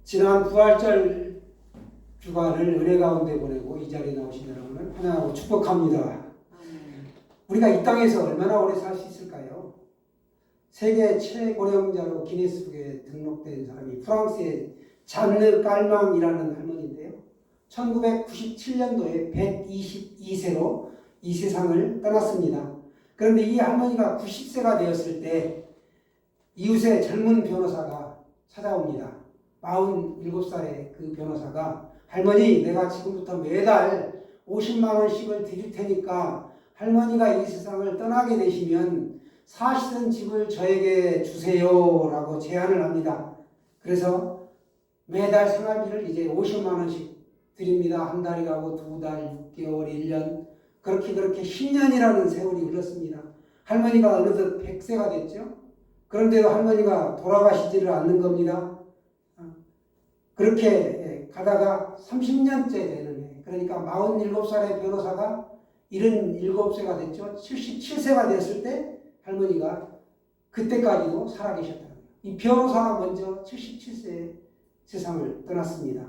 지난 부활절 주간을 은혜 가운데 보내고 이 자리에 나오신 여러분을 환영하고 축복합니다. 우리가 이 땅에서 얼마나 오래 살 수 있을까요? 세계 최고령자로 기네스북에 등록된 사람이 프랑스의 잔느 깔망이라는 할머니인데요. 1997년도에 122세로 이 세상을 떠났습니다. 그런데 이 할머니가 90세가 되었을 때 이웃의 젊은 변호사가 찾아옵니다. 47살의 그 변호사가 할머니, 내가 지금부터 매달 50만 원씩을 드릴 테니까 할머니가 이 세상을 떠나게 되시면 사시던 집을 저에게 주세요 라고 제안을 합니다. 그래서 매달 생활비를 이제 50만 원씩 드립니다. 한 달이라고 2달, 6개월, 1년 그렇게 10년이라는 세월이 흘렀습니다. 할머니가 어느덧 100세가 됐죠. 그런데도 할머니가 돌아가시지를 않는 겁니다. 그렇게 가다가 30년째 되는, 그러니까 47살의 변호사가 77세가 됐죠. 77세가 됐을 때 할머니가 그때까지도 살아계셨다는 거예요. 이 변호사가 먼저 77세에 세상을 떠났습니다.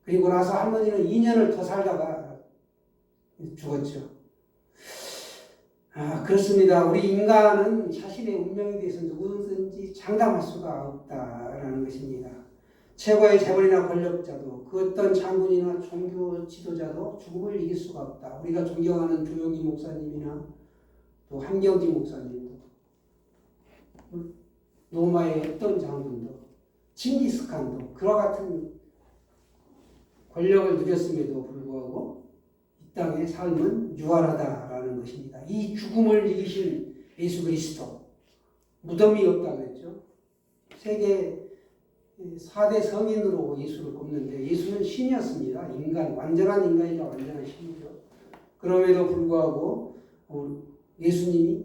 그리고 나서 할머니는 2년을 더 살다가 죽었죠. 그렇습니다. 우리 인간은 자신의 운명에 대해서 누구든지 장담할 수가 없다라는 것입니다. 최고의 재벌이나 권력자도 그 어떤 장군이나 종교 지도자도 죽음을 이길 수가 없다. 우리가 존경하는 조용기 목사님이나 또 한경지 목사님도 로마의 어떤 장군도 칭기스칸도 그와 같은 권력을 누렸음에도 불구하고 이 땅의 삶은 유한하다라는 것입니다. 이 죽음을 이기신 예수 그리스도, 무덤이 없다고 했죠. 세계 4대 성인으로 예수를 꼽는데 예수는 신이었습니다. 인간, 완전한 인간이자 완전한 신이죠. 그럼에도 불구하고 예수님이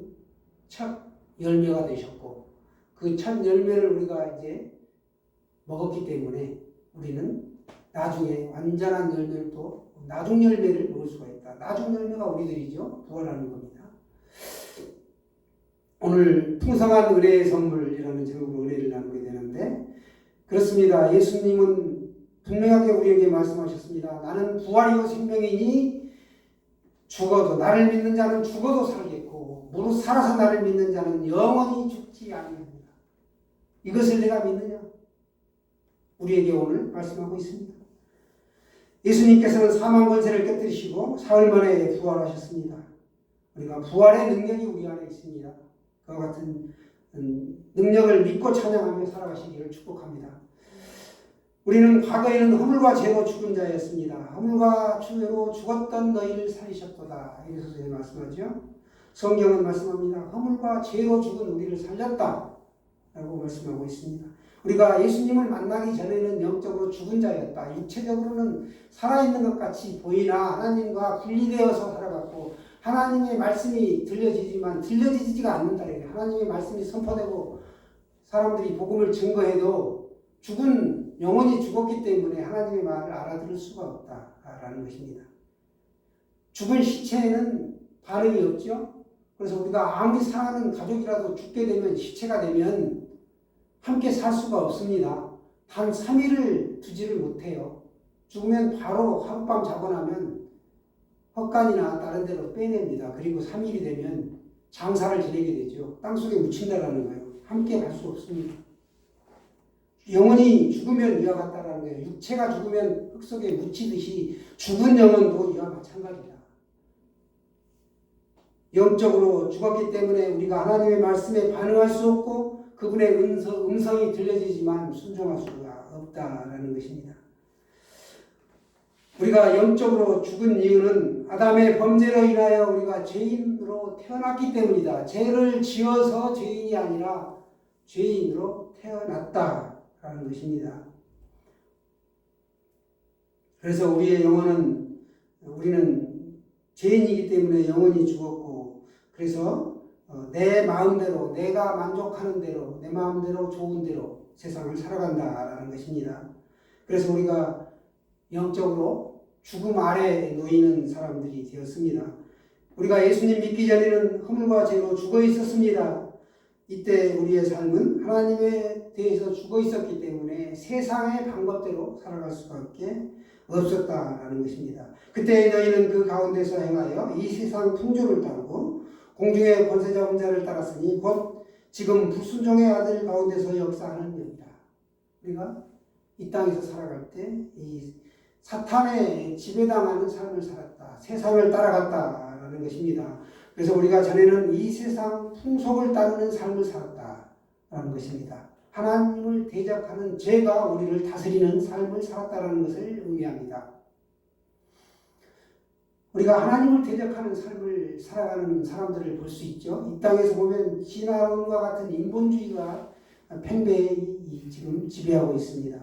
첫 열매가 되셨고 그 첫 열매를 우리가 이제 먹었기 때문에 우리는 나중에 완전한 열매를 또 나중 열매를 먹을 수가 있다. 나중 열매가 우리들이죠. 부활하는 겁니다. 오늘 풍성한 은혜의 선물이라는 제목으로 은혜를 나누게 되는데 그렇습니다. 예수님은 분명하게 우리에게 말씀하셨습니다. 나는 부활이요 생명이니 죽어도 나를 믿는 자는 죽어도 살겠고 무릇 살아서 나를 믿는 자는 영원히 죽지 아니하리라. 이것을 내가 믿느냐? 우리에게 오늘 말씀하고 있습니다. 예수님께서는 사망 권세를 깨뜨리시고 사흘 만에 부활하셨습니다. 우리가 부활의 능력이 우리 안에 있습니다. 그와 같은 능력을 믿고 찬양하며 살아가시기를 축복합니다. 우리는 과거에는 허물과 죄로 죽은 자였습니다. 허물과 죄로 죽었던 너희를 살리셨도다. 이래서 말씀하죠. 성경은 말씀합니다. 허물과 죄로 죽은 우리를 살렸다 라고 말씀하고 있습니다. 우리가 예수님을 만나기 전에는 영적으로 죽은 자였다. 육체적으로는 살아있는 것 같이 보이나 하나님과 분리되어서 살아갔고 하나님의 말씀이 들려지지만 들려지지가 않는다. 하나님의 말씀이 선포되고 사람들이 복음을 증거해도 영혼이 죽었기 때문에 하나님의 말을 알아들을 수가 없다라는 것입니다. 죽은 시체에는 반응이 없죠. 그래서 우리가 아무리 사랑하는 가족이라도 죽게 되면 시체가 되면 함께 살 수가 없습니다. 단 3일을 두지를 못해요. 죽으면 바로 하룻밤 자고 나면 헛간이나 다른 데로 빼냅니다. 그리고 3일이 되면 장사를 지내게 되죠. 땅속에 묻힌다라는 거예요. 함께 갈 수 없습니다. 영혼이 죽으면 이와 같다라는 거예요. 육체가 죽으면 흙 속에 묻히듯이 죽은 영혼도 이와 마찬가지다. 영적으로 죽었기 때문에 우리가 하나님의 말씀에 반응할 수 없고 그분의 음성이 들려지지만 순종할 수가 없다라는 것입니다. 우리가 영적으로 죽은 이유는 아담의 범죄로 인하여 우리가 죄인으로 태어났기 때문이다. 죄를 지어서 죄인이 아니라 죄인으로 태어났다라는 것입니다. 그래서 우리는 죄인이기 때문에 영혼이 죽었고 그래서 내 마음대로 내가 만족하는 대로 내 마음대로 좋은 대로 세상을 살아간다라는 것입니다. 그래서 우리가 영적으로 죽음 아래에 놓이는 사람들이 되었습니다. 우리가 예수님 믿기 전에는 허물과 죄로 죽어 있었습니다. 이때 우리의 삶은 하나님에 대해서 죽어 있었기 때문에 세상의 방법대로 살아갈 수밖에 없었다라는 것입니다. 그때 너희는 그 가운데서 행하여 이 세상 풍조를 따르고 공중의 권세 잡은 자를 따랐으니 곧 지금 불순종의 아들 가운데서 역사하는 영이다. 우리가 이 땅에서 살아갈 때 이 사탄의 지배당하는 삶을 살았다. 세상을 따라갔다라는 것입니다. 그래서 우리가 전에는 이 세상 풍속을 따르는 삶을 살았다라는 것입니다. 하나님을 대적하는 죄가 우리를 다스리는 삶을 살았다라는 것을 의미합니다. 우리가 하나님을 대적하는 삶을 살아가는 사람들을 볼 수 있죠. 이 땅에서 보면 진화론과 같은 인본주의가 팽배히 지금 지배하고 있습니다.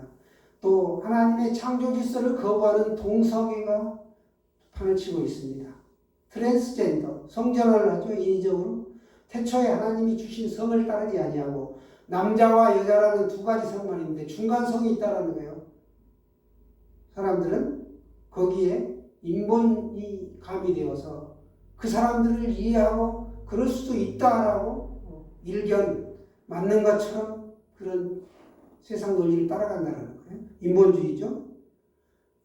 또 하나님의 창조 질서를 거부하는 동성애가 판을 치고 있습니다. 트랜스젠더, 성전환을 하죠. 인위적으로. 태초에 하나님이 주신 성을 따르지 아니하고 남자와 여자라는 두 가지 성만 있는데 중간성이 있다라는 거예요. 사람들은 거기에 인본이 가미되어서 그 사람들을 이해하고 그럴 수도 있다라고 일견 맞는 것처럼 그런 세상 논리를 따라간다는 거예요. 인본주의죠.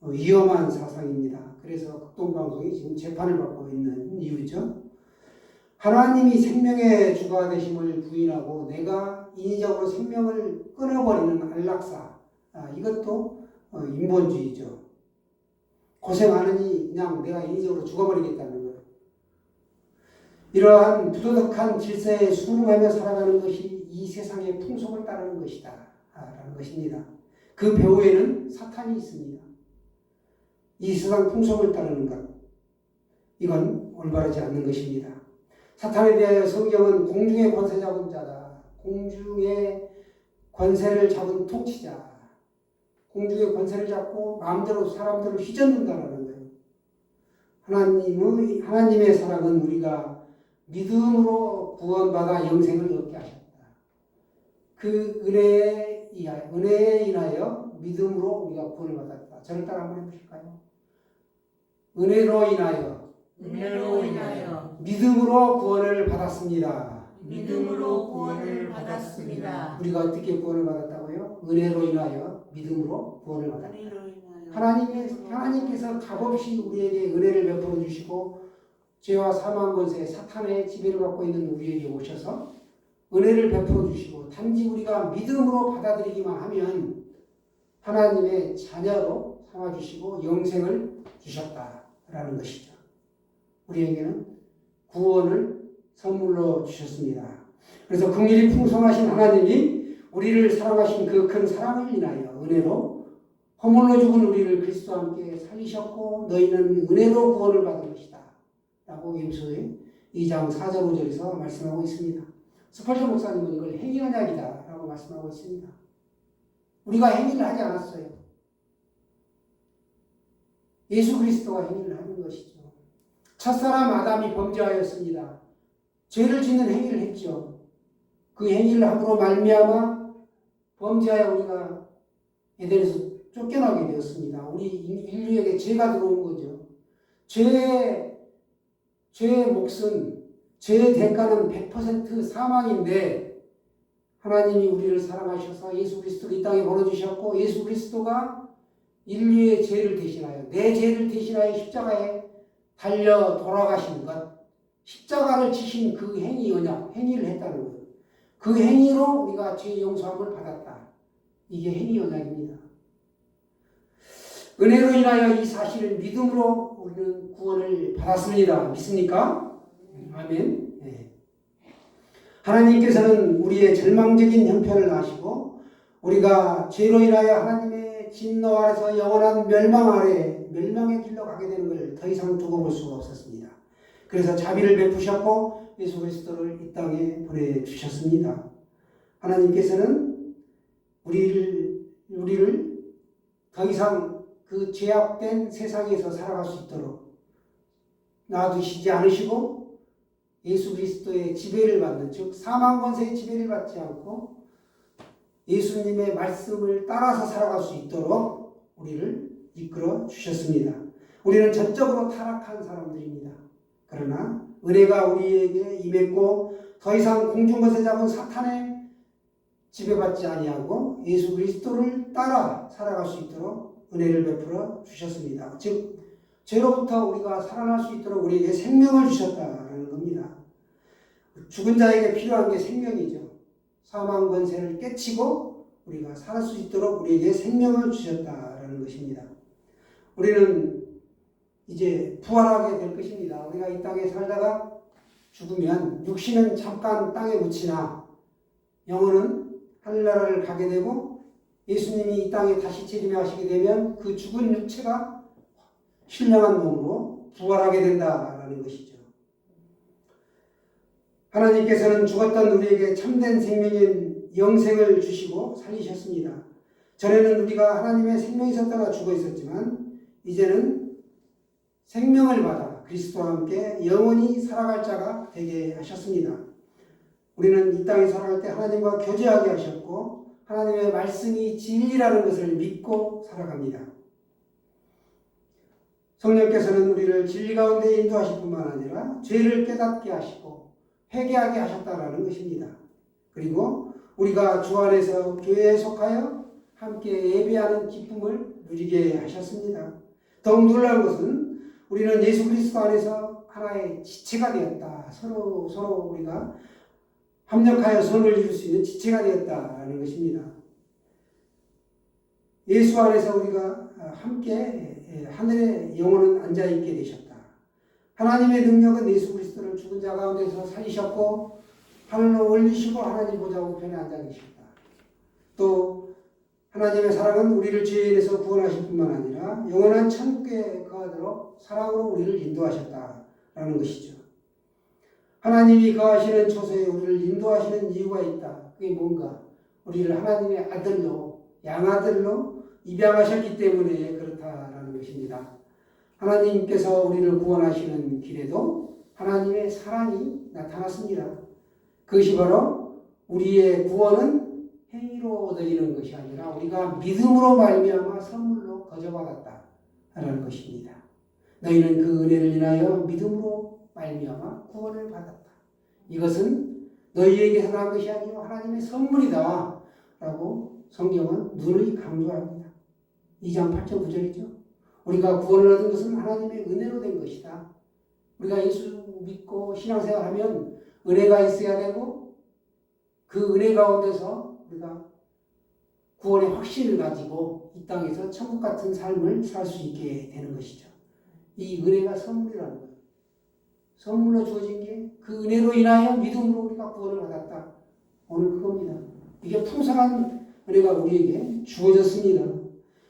위험한 사상입니다. 그래서 극동방송이 지금 재판을 받고 있는 이유죠. 하나님이 생명의 주가 되심을 부인하고 내가 인위적으로 생명을 끊어버리는 안락사, 이것도 인본주의죠. 고생 안 하니 그냥 내가 인위적으로 죽어버리겠다는 거예요. 이러한 부도덕한 질서에 순응하며 살아가는 것이 이 세상의 풍속을 따르는 것이다 라는 것입니다. 그 배후에는 사탄이 있습니다. 이 세상 풍속을 따르는 것, 이건 올바르지 않는 것입니다. 사탄에 대하여 성경은 공중의 권세 잡은 자다. 공중의 권세를 잡은 통치자. 공중의 권세를 잡고 마음대로 사람들을 휘젓는다라는 거예요. 하나님의 사랑은 우리가 믿음으로 구원받아 영생을 얻게 하셨다. 그 은혜에 인하여 믿음으로 우리가 구원을 받았다. 저를 따라 한번 해보실까요? 은혜로 인하여 믿음으로 구원을 받았습니다. 믿음으로 구원을 받았습니다. 우리가 어떻게 구원을 받았다고요? 은혜로 인하여 믿음으로 구원을 받았다. 하나님께서 값없이 우리에게 은혜를 베풀어 주시고 죄와 사망 권세 사탄의 지배를 받고 있는 우리에게 오셔서 은혜를 베풀어 주시고 단지 우리가 믿음으로 받아들이기만 하면 하나님의 자녀로 삼아주시고 영생을 주셨다라는 것이죠. 우리에게는 구원을 선물로 주셨습니다. 그래서 긍휼이 풍성하신 하나님이 우리를 사랑하신 그 큰 사랑을 인하여 은혜로 허물로 죽은 우리를 그리스도와 함께 살리셨고 너희는 은혜로 구원을 받은 것이다 라고 에베소서 2장 4절 5절에서 말씀하고 있습니다. 스펄전 목사님은 이걸 행위 언약이다 라고 말씀하고 있습니다. 우리가 행위를 하지 않았어요. 예수 그리스도가 행위를 하는 것이죠. 첫사람 아담이 범죄하였습니다. 죄를 짓는 행위를 했죠. 그 행위를 함으로 말미암아 범죄하여 우리가 에덴에서 쫓겨나게 되었습니다. 우리 인류에게 죄가 들어온 거죠. 죄의 몫은 죄의 대가는 100% 사망인데 하나님이 우리를 사랑하셔서 예수 그리스도를 이 땅에 보내주셨고 예수 그리스도가 인류의 죄를 대신하여 내 죄를 대신하여 십자가에 달려 돌아가신 것 십자가를 지신 그 행위 언약 행위를 했다는 거예요. 그 행위로 우리가 죄 용서함을 받았다. 이게 행위 언약입니다. 은혜로 인하여 이 사실을 믿음으로 우리는 구원을 받았습니다. 믿습니까? 아멘. 네. 하나님께서는 우리의 절망적인 형편을 아시고 우리가 죄로 인하여 하나님의 진노 아래서 영원한 멸망 아래 멸망의 길로 가게 되는 걸 더 이상 두고 볼 수가 없었습니다. 그래서 자비를 베푸셨고 예수 그리스도를 이 땅에 보내주셨습니다. 하나님께서는 우리를 더 이상 그 죄악된 세상에서 살아갈 수 있도록 놔두시지 않으시고 예수 그리스도의 지배를 받는 즉 사망 권세의 지배를 받지 않고 예수님의 말씀을 따라서 살아갈 수 있도록 우리를 이끌어 주셨습니다. 우리는 전적으로 타락한 사람들입니다. 그러나 은혜가 우리에게 임했고 더 이상 공중것에 잡은 사탄의 지배받지 아니하고 예수 그리스도를 따라 살아갈 수 있도록 은혜를 베풀어 주셨습니다. 즉 죄로부터 우리가 살아날 수 있도록 우리에게 생명을 주셨다라는 겁니다. 죽은 자에게 필요한 게 생명이죠. 사망 권세를 깨치고 우리가 살 수 있도록 우리에게 생명을 주셨다라는 것입니다. 우리는 이제 부활하게 될 것입니다. 우리가 이 땅에 살다가 죽으면 육신은 잠깐 땅에 묻히나 영혼은 하늘나라를 가게 되고 예수님이 이 땅에 다시 재림하시게 되면 그 죽은 육체가 신령한 몸으로 부활하게 된다라는 것이죠. 하나님께서는 죽었던 우리에게 참된 생명인 영생을 주시고 살리셨습니다. 전에는 우리가 하나님의 생명이 있었다가 죽어 있었지만 이제는 생명을 받아 그리스도와 함께 영원히 살아갈 자가 되게 하셨습니다. 우리는 이 땅에 살아갈 때 하나님과 교제하게 하셨고 하나님의 말씀이 진리라는 것을 믿고 살아갑니다. 성령께서는 우리를 진리 가운데 인도하실 뿐만 아니라 죄를 깨닫게 하시고 회개하게 하셨다라는 것입니다. 그리고 우리가 주 안에서 교회에 속하여 함께 예배하는 기쁨을 누리게 하셨습니다. 더욱 놀라운 것은 우리는 예수 그리스도 안에서 하나의 지체가 되었다. 서로 우리가 합력하여 선을 이룰 수 있는 지체가 되었다라는 것입니다. 예수 안에서 우리가 함께 하늘의 영혼은 앉아있게 되셨다. 하나님의 능력은 예수 그리스도를 죽은 자 가운데서 살리셨고 하늘로 올리시고 하나님 보좌 우편에 앉아 계셨다. 또 하나님의 사랑은 우리를 죄인에서 구원하실 뿐만 아니라 영원한 천국에 거하도록 사랑으로 우리를 인도하셨다라는 것이죠. 하나님이 거하시는 처소에 우리를 인도하시는 이유가 있다. 그게 뭔가? 우리를 하나님의 아들로, 양아들로 입양하셨기 때문에 그렇다라는 것입니다. 하나님께서 우리를 구원하시는 길에도 하나님의 사랑이 나타났습니다. 그것이 바로 우리의 구원은 행위로 얻어지는 것이 아니라 우리가 믿음으로 말미암아 선물로 거저받았다라는 것입니다. 너희는 그 은혜를 인하여 믿음으로 말미암아 구원을 받았다. 이것은 너희에게서 난 것이 아니요 하나님의 선물이다 라고 성경은 누누이 강조합니다. 2장 8절 9절이죠. 우리가 구원을 얻은 것은 하나님의 은혜로 된 것이다. 우리가 예수 믿고 신앙생활하면 은혜가 있어야 되고 그 은혜 가운데서 우리가 구원의 확신을 가지고 이 땅에서 천국 같은 삶을 살 수 있게 되는 것이죠. 이 은혜가 선물이라는 거예요. 선물로 주어진 게 그 은혜로 인하여 믿음으로 우리가 구원을 받았다. 오늘 그겁니다. 이게 풍성한 은혜가 우리에게 주어졌습니다.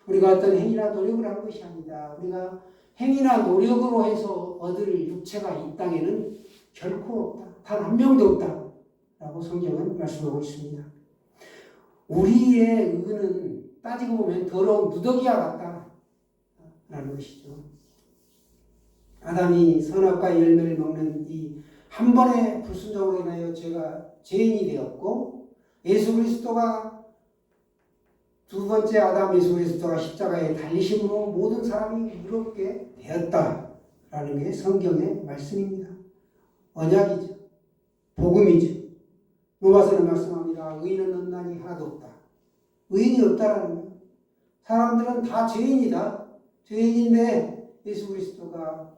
우리가 어떤 행위나 노력을 한 것이 아니다. 우리가 행위나 노력으로 해서 얻을 육체가 이 땅에는 결코 없다. 단 한 명도 없다. 라고 성경은 말씀하고 있습니다. 우리의 의는 따지고 보면 더러운 누더기와 같다. 라는 것이죠. 아담이 선악과의 열매를 먹는 이 한 번의 불순종으로 인하여 죄가 죄인이 되었고 예수 그리스도가 두 번째 아담 예수 그리스도가 십자가에 달리심으로 모든 사람이 의롭게 되었다라는 게 성경의 말씀입니다. 언약이죠. 복음이죠. 로마서는 말씀합니다. 의인은 없나니 하나도 없다. 의인이 없다라는 거예요. 사람들은 다 죄인이다. 죄인인데 예수 그리스도가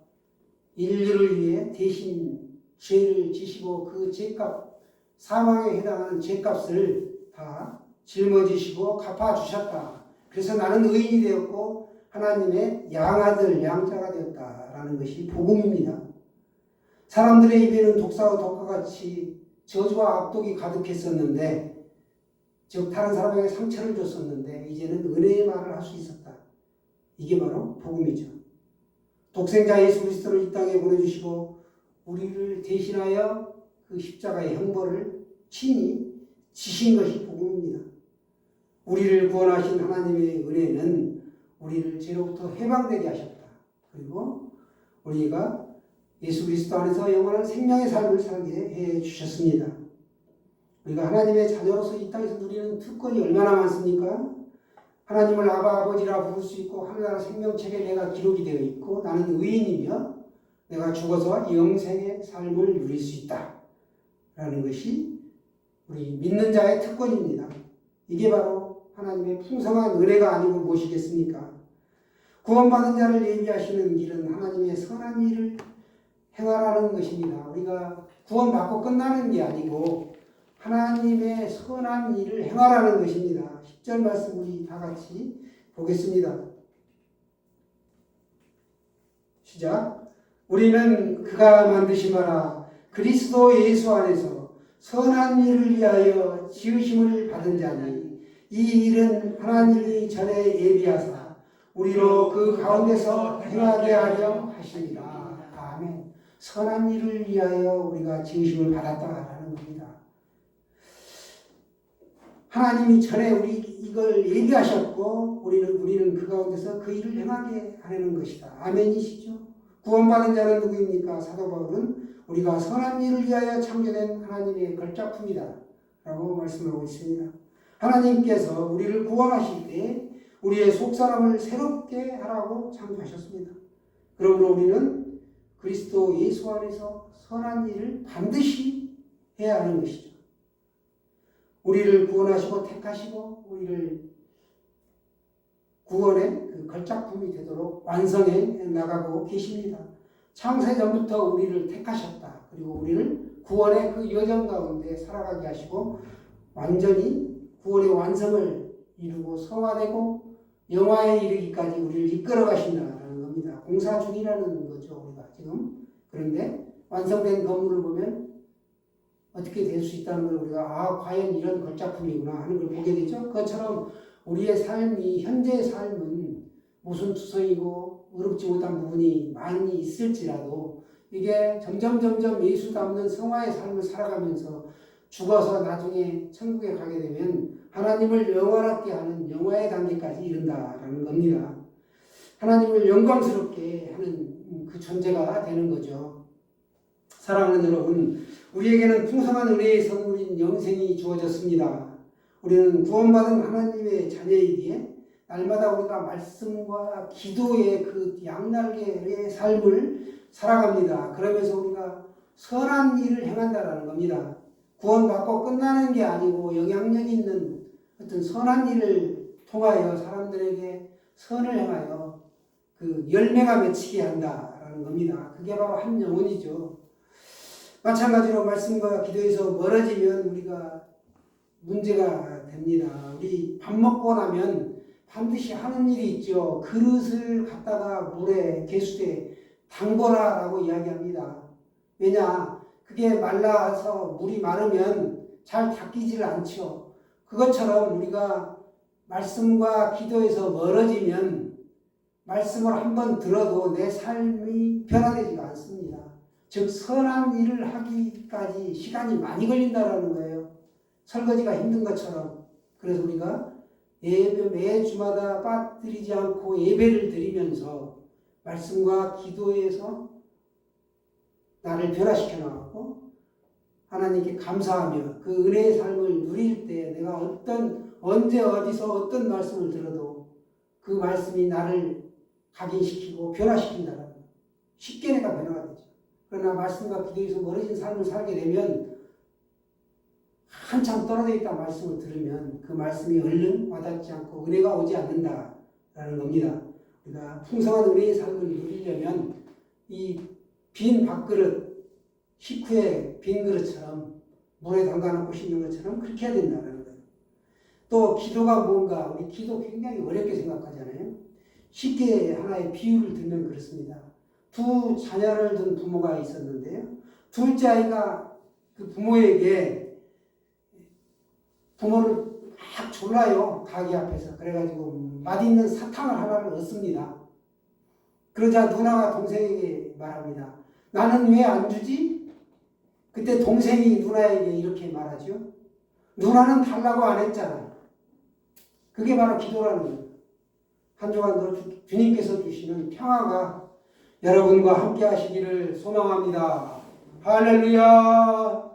인류를 위해 대신 죄를 지시고 그 죄값, 사망에 해당하는 죄값을 다 짊어지시고 갚아주셨다. 그래서 나는 의인이 되었고 하나님의 양아들, 양자가 되었다라는 것이 복음입니다. 사람들의 입에는 독사와 독과같이 저주와 악독이 가득했었는데 즉 다른 사람에게 상처를 줬었는데 이제는 은혜의 말을 할 수 있었다. 이게 바로 복음이죠. 독생자 예수 그리스도를 이 땅에 보내주시고 우리를 대신하여 그 십자가의 형벌을 친히 지신 것이 복음입니다. 우리를 구원하신 하나님의 은혜는 우리를 죄로부터 해방되게 하셨다. 그리고 우리가 예수 그리스도 안에서 영원한 생명의 삶을 살게 해 주셨습니다. 우리가 하나님의 자녀로서 이 땅에서 누리는 특권이 얼마나 많습니까? 하나님을 아버지라 부를 수 있고 하늘나라 생명책에 내가 기록이 되어 있고 나는 의인이며 내가 죽어서 영생의 삶을 누릴 수 있다 라는 것이 우리 믿는 자의 특권입니다. 이게 바로 하나님의 풍성한 은혜가 아니고 무엇이겠습니까? 구원받은 자를 예비하시는 길은 하나님의 선한 일을 행하라는 것입니다. 우리가 구원받고 끝나는 게 아니고 하나님의 선한 일을 행하라는 것입니다. 10절 말씀 우리 다 같이 보겠습니다. 시작. 우리는 그가 만드신 바라 그리스도 예수 안에서 선한 일을 위하여 지으심을 받은 자니 이 일은 하나님이 전에 예비하사 우리로 그 가운데서 행하게 하려 하십니다. 아멘. 선한 일을 위하여 우리가 지으심을 받았다라는 겁니다. 하나님이 전에 우리 이걸 예비하셨고 우리는 그 가운데서 그 일을 행하게 하려는 것이다. 아멘이시죠? 구원받은 자는 누구입니까? 사도 바울은 우리가 선한 일을 위하여 창조된 하나님의 걸작품이다 라고 말씀하고 있습니다. 하나님께서 우리를 구원하실 때 우리의 속사람을 새롭게 하라고 창조하셨습니다. 그러므로 우리는 그리스도 예수 안에서 선한 일을 반드시 해야 하는 것이죠. 우리를 구원하시고 택하시고 우리를 구원의 그 걸작품이 되도록 완성해 나가고 계십니다. 창세 전부터 우리를 택하셨다. 그리고 우리를 구원의 그 여정 가운데 살아가게 하시고 완전히 구원의 완성을 이루고 성화되고 영화에 이르기까지 우리를 이끌어 가신다는 겁니다. 공사 중이라는 거죠, 우리가 지금. 그런데 완성된 건물을 보면 어떻게 될 수 있다는 걸 우리가 과연 이런 걸작품이구나 하는 걸 보게 되죠. 그것처럼 우리의 삶이 현재의 삶은 무슨 투성이고 어렵지 못한 부분이 많이 있을지라도 이게 점점 예수 닮는 성화의 삶을 살아가면서 죽어서 나중에 천국에 가게 되면 하나님을 영원하게 하는 영화의 단계까지 이른다라는 겁니다. 하나님을 영광스럽게 하는 그 존재가 되는 거죠. 사랑하는 여러분, 우리에게는 풍성한 은혜의 선물인 영생이 주어졌습니다. 우리는 구원받은 하나님의 자녀이기에 날마다 우리가 말씀과 기도의 그 양날개의 삶을 살아갑니다. 그러면서 우리가 선한 일을 행한다라는 겁니다. 구원받고 끝나는 게 아니고 영향력 있는 어떤 선한 일을 통하여 사람들에게 선을 행하여 그 열매가 맺히게 한다라는 겁니다. 그게 바로 한 영혼이죠. 마찬가지로 말씀과 기도에서 멀어지면 우리가 문제가 됩니다. 우리 밥 먹고 나면 반드시 하는 일이 있죠. 그릇을 갖다가 물에 개수대에 담궈라라고 이야기합니다. 왜냐? 그게 말라서 물이 마르면 잘 닦이질 않죠. 그것처럼 우리가 말씀과 기도에서 멀어지면 말씀을 한번 들어도 내 삶이 변화되지가 않습니다. 즉 선한 일을 하기까지 시간이 많이 걸린다라는 거예요. 설거지가 힘든 것처럼. 그래서 우리가 예배 매주마다 빠뜨리지 않고 예배를 드리면서 말씀과 기도에서 나를 변화시켜 나가고 하나님께 감사하며 그 은혜의 삶을 누릴 때 내가 언제 어디서 어떤 말씀을 들어도 그 말씀이 나를 각인시키고 변화시킨다는 거예요. 쉽게 내가 변화가 되죠. 그러나 말씀과 기도에서 멀어진 삶을 살게 되면 한참 떨어져 있다 말씀을 들으면 그 말씀이 얼른 와닿지 않고 은혜가 오지 않는다라는 겁니다. 우리가 풍성한 은혜의 삶을 누리려면 이 빈 밥그릇, 식후에 빈 그릇처럼 물에 담가놓고 씻는 것처럼 그렇게 해야 된다는 거예요. 또 기도가 뭔가 우리 기도 굉장히 어렵게 생각하잖아요. 쉽게 하나의 비유를 들면 그렇습니다. 두 자녀를 둔 부모가 있었는데요. 둘째 아이가 그 부모에게 부모를 막 졸라요. 가게 앞에서. 그래가지고 맛있는 사탕을 하나를 얻습니다. 그러자 누나가 동생에게 말합니다. 나는 왜 안 주지? 그때 동생이 누나에게 이렇게 말하죠. 누나는 달라고 안 했잖아. 그게 바로 기도라는 거예요. 한 주간도 주님께서 주시는 평화가 여러분과 함께 하시기를 소망합니다. 할렐루야.